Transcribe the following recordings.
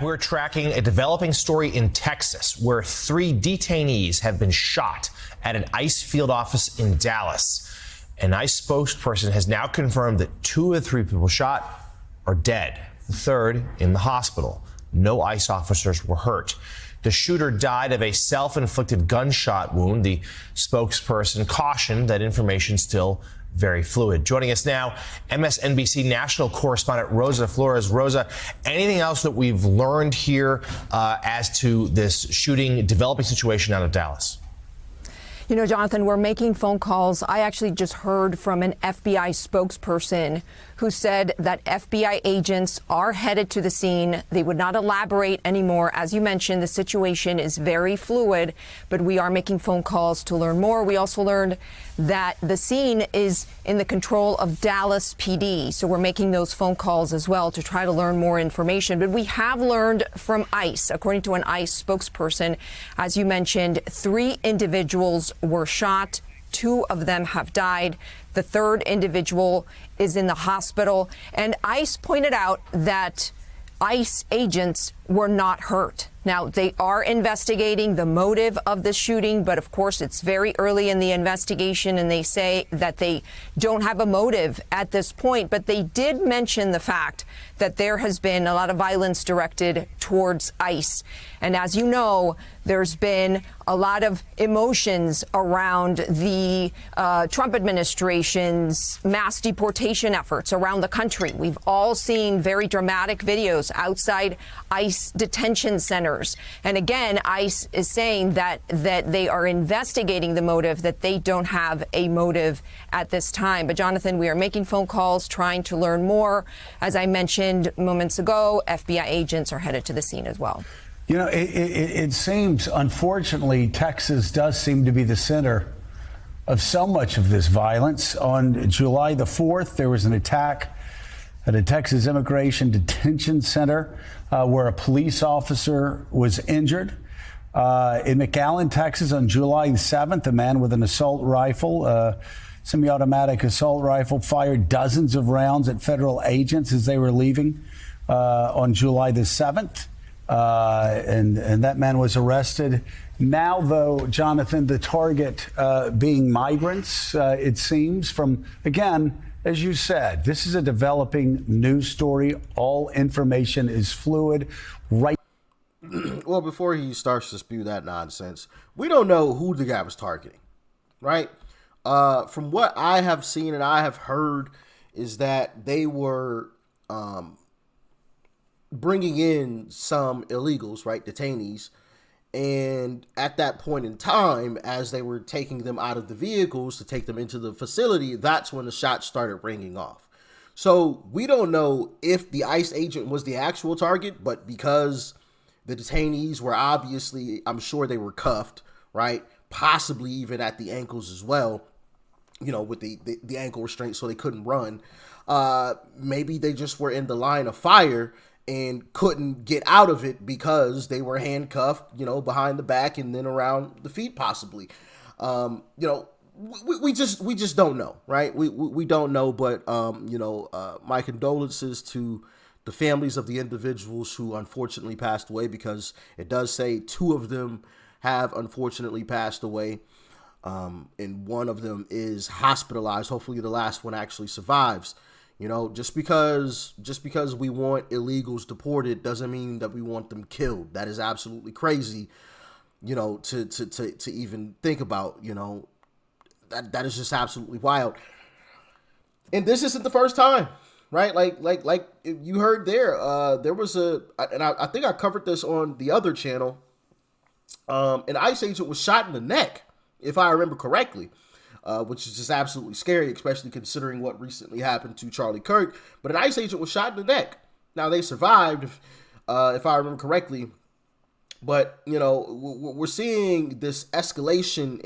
We're tracking a developing story in Texas where 3 detainees have been shot at an ICE field office in Dallas. An ICE spokesperson has now confirmed that 2 of the 3 people shot are dead. The third in the hospital. No ICE officers were hurt. The shooter died of a self-inflicted gunshot wound. The spokesperson cautioned that information still very fluid. Joining us now, MSNBC national correspondent Rosa Flores. Rosa, anything else that we've learned here as to this shooting, developing situation out of Dallas? You know, Jonathan, we're making phone calls. I actually just heard from an FBI spokesperson who said that FBI agents are headed to the scene. They would not elaborate anymore. As you mentioned, the situation is very fluid, but we are making phone calls to learn more. We also learned that the scene is in the control of Dallas PD. So we're making those phone calls as well to try to learn more information. But we have learned from ICE, according to an ICE spokesperson, as you mentioned, 3 individuals were shot. 2 of them have died. The third individual is in the hospital. And ICE pointed out that ICE agents were not hurt. Now, they are investigating the motive of the shooting, but of course, it's very early in the investigation, and they say that they don't have a motive at this point. But they did mention the fact that there has been a lot of violence directed towards ICE. And as you know, there's been a lot of emotions around the Trump administration's mass deportation efforts around the country. We've all seen very dramatic videos outside ICE detention centers. And again, ICE is saying that they are investigating the motive, that they don't have a motive at this time. But Jonathan, we are making phone calls, trying to learn more. As I mentioned moments ago, FBI agents are headed to the scene as well. You know, it seems, unfortunately, Texas does seem to be the center of so much of this violence. On July the 4th, there was an attack at a Texas immigration detention center where a police officer was injured. In McAllen, Texas, on July 7th, a man with an assault rifle, semi-automatic assault rifle, fired dozens of rounds at federal agents as they were leaving on July the 7th. And that man was arrested. Now, though, Jonathan, the target being migrants, it seems, from, again, as you said, this is a developing news story. All information is fluid. Right. Well, before he starts to spew that nonsense, we don't know who the guy was targeting, right? From what I have seen and I have heard is that they were bringing in some illegals, right, detainees, and at that point in time, as they were taking them out of the vehicles to take them into the facility, that's when the shots started ringing off. So we don't know if the ICE agent was the actual target, but because the detainees were obviously, I'm sure they were cuffed, right, possibly even at the ankles as well, you know, with the ankle restraints so they couldn't run. Maybe they just were in the line of fire and couldn't get out of it because they were handcuffed, you know, behind the back and then around the feet, possibly. You know, we just don't know, right? We don't know, but you know, my condolences to the families of the individuals who unfortunately passed away, because it does say 2 of them have unfortunately passed away, and one of them is hospitalized. Hopefully, the last one actually survives. You know, just because we want illegals deported doesn't mean that we want them killed. That is absolutely crazy, you know, to even think about. You know, that is just absolutely wild. And this isn't the first time, right? Like you heard there was and I think I covered this on the other channel. An ICE agent was shot in the neck, if I remember correctly. Which is just absolutely scary, especially considering what recently happened to Charlie Kirk. But an ICE agent was shot in the neck. Now, they survived, if I remember correctly. But, you know, we're seeing this escalation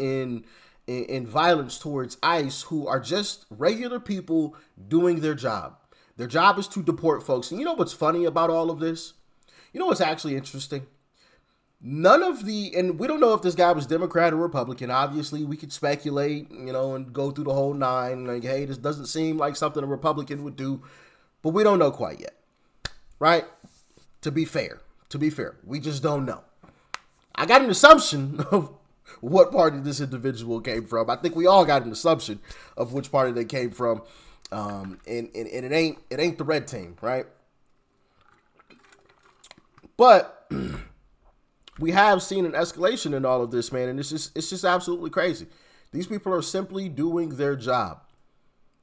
in violence towards ICE, who are just regular people doing their job. Their job is to deport folks. And you know what's funny about all of this? You know what's actually interesting? None of and we don't know if this guy was Democrat or Republican. Obviously, we could speculate, you know, and go through the whole nine. Like, hey, this doesn't seem like something a Republican would do, but we don't know quite yet, right? To be fair, To be fair, we just don't know. I got an assumption of what party this individual came from. I think we all got an assumption of which party they came from. And it ain't the red team, right? But we have seen an escalation in all of this, man, and it's just absolutely crazy. These people are simply doing their job.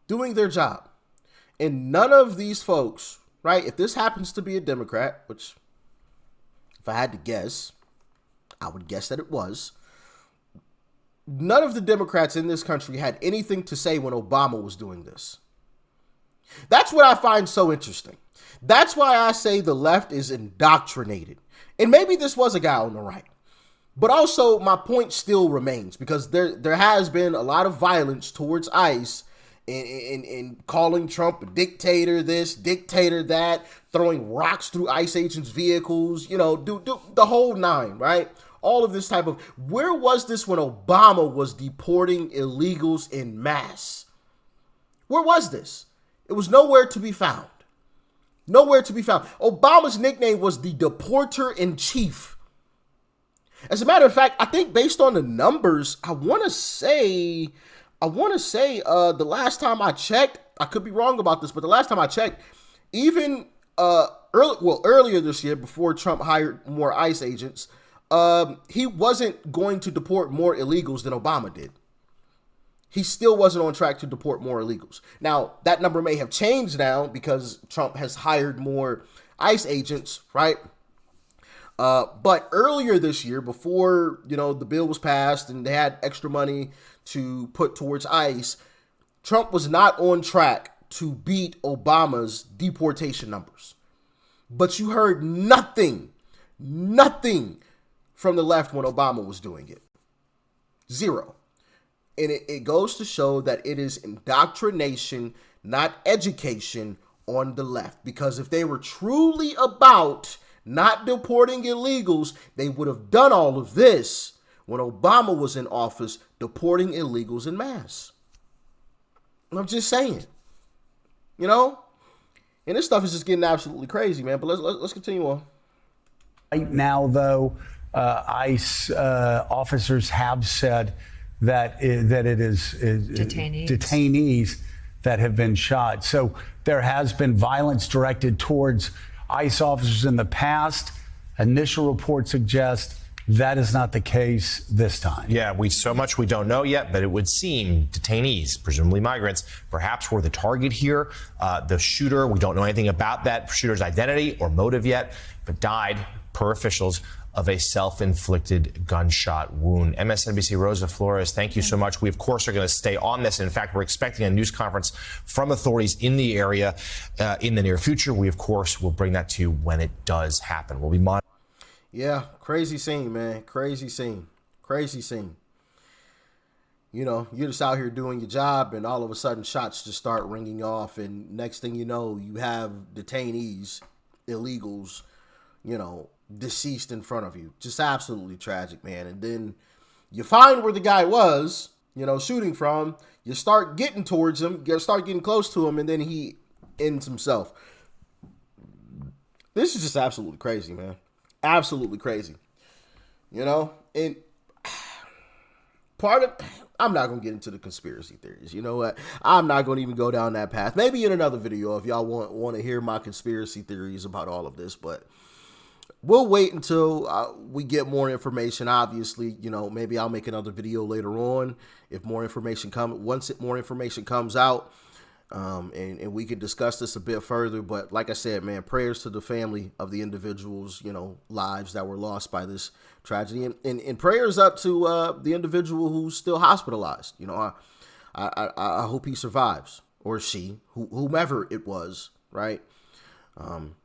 Doing their job. And none of these folks, right, if this happens to be a Democrat, which if I had to guess, I would guess that it was, none of the Democrats in this country had anything to say when Obama was doing this. That's what I find so interesting. That's why I say the left is indoctrinated. And maybe this was a guy on the right. But also my point still remains, because there has been a lot of violence towards ICE in calling Trump a dictator this, dictator that, throwing rocks through ICE agents' vehicles, you know, do the whole nine, right? All of this type of, where was this when Obama was deporting illegals in mass? Where was this? It was nowhere to be found. Nowhere to be found. Obama's nickname was the deporter in chief. As a matter of fact, I think based on the numbers, I want to say the last time I checked, I could be wrong about this, but the last time I checked, even earlier this year, before Trump hired more ICE agents, he wasn't going to deport more illegals than Obama did. He still wasn't on track to deport more illegals. Now, that number may have changed now because Trump has hired more ICE agents, right? But earlier this year, before, you know, the bill was passed and they had extra money to put towards ICE, Trump was not on track to beat Obama's deportation numbers. But you heard nothing from the left when Obama was doing it. Zero. And it goes to show that it is indoctrination, not education on the left. Because if they were truly about not deporting illegals, they would have done all of this when Obama was in office, deporting illegals en masse. And I'm just saying, you know? And this stuff is just getting absolutely crazy, man. But let's continue on. Right now, though, ICE officers have said that it is detainees that have been shot. So there has been violence directed towards ICE officers in the past. Initial reports suggest that is not the case this time. Yeah, so much we don't know yet, but it would seem detainees, presumably migrants, perhaps were the target here. The shooter, we don't know anything about that shooter's identity or motive yet, but died, per officials, of a self-inflicted gunshot wound. MSNBC Rosa Flores, thank you so much. We, of course, are going to stay on this. In fact, we're expecting a news conference from authorities in the area in the near future. We, of course, will bring that to you when it does happen. We'll be monitoring. Yeah, crazy scene, man. Crazy scene. Crazy scene. You know, you're just out here doing your job, and all of a sudden shots just start ringing off, and next thing you know, you have detainees, illegals, you know, deceased in front of you. Just absolutely tragic, man. And then you find where the guy was, you know, shooting from. You start getting towards him, you start getting close to him, and then he ends himself. This is just absolutely crazy, man. Absolutely crazy. You know, and I'm not going to get into the conspiracy theories. You know what? I'm not going to even go down that path. Maybe in another video if y'all want to hear my conspiracy theories about all of this, but we'll wait until we get more information. Obviously, you know, maybe I'll make another video later on if more information more information comes out, and we can discuss this a bit further. But like I said, man, prayers to the family of the individuals, you know, lives that were lost by this tragedy, and prayers up to the individual who's still hospitalized. You know, I hope he survives, or she, whomever it was, right?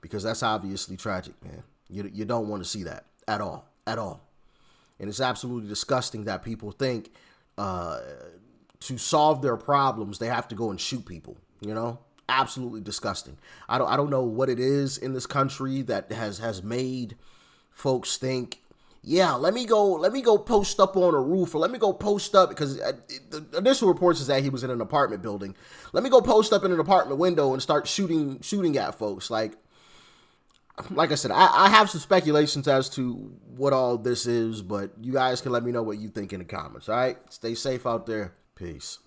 Because that's obviously tragic, man. You don't want to see that at all. And it's absolutely disgusting that people think to solve their problems, they have to go and shoot people, you know? Absolutely disgusting. I don't know what it is in this country that has made folks think, yeah, let me go post up on a roof, or let me go post up, because the initial reports is that he was in an apartment building. Let me go post up in an apartment window and start shooting at folks. Like, like I said, I have some speculations as to what all this is, but you guys can let me know what you think in the comments. All right, stay safe out there. Peace.